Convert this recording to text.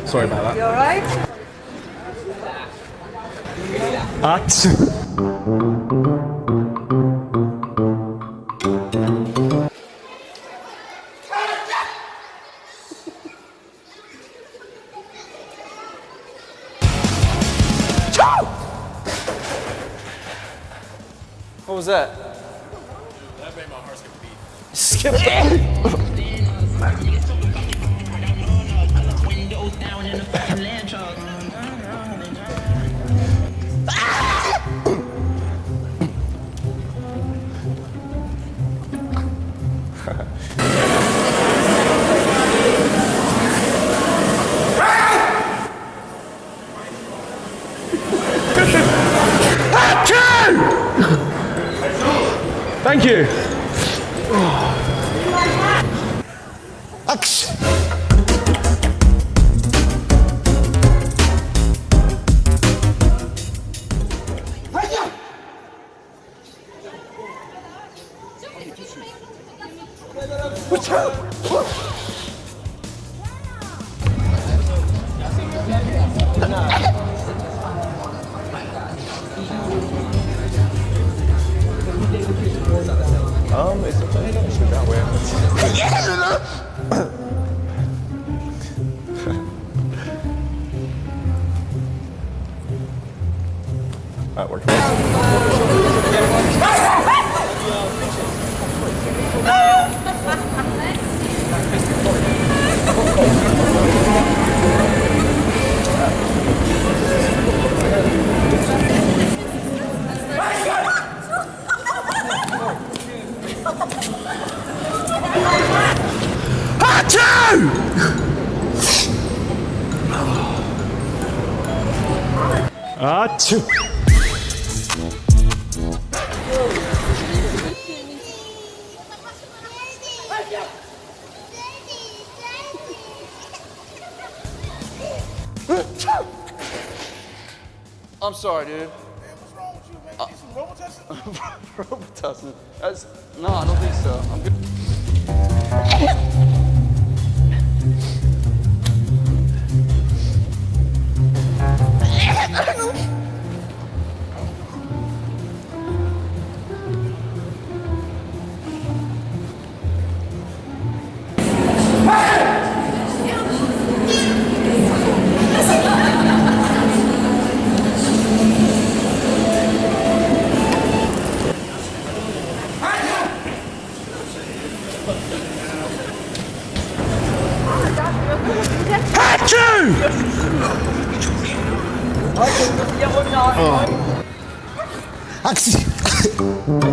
Sorry about that. You alright? What was that? That made my heart skip a beat. Skip it. Thank you. It's okay. That way. That worked. Achoo! I'm sorry, dude. Man, what's wrong with you, man? You need some Robitussin? Robitussin. That's no, I don't think so. I'm good. Achoo!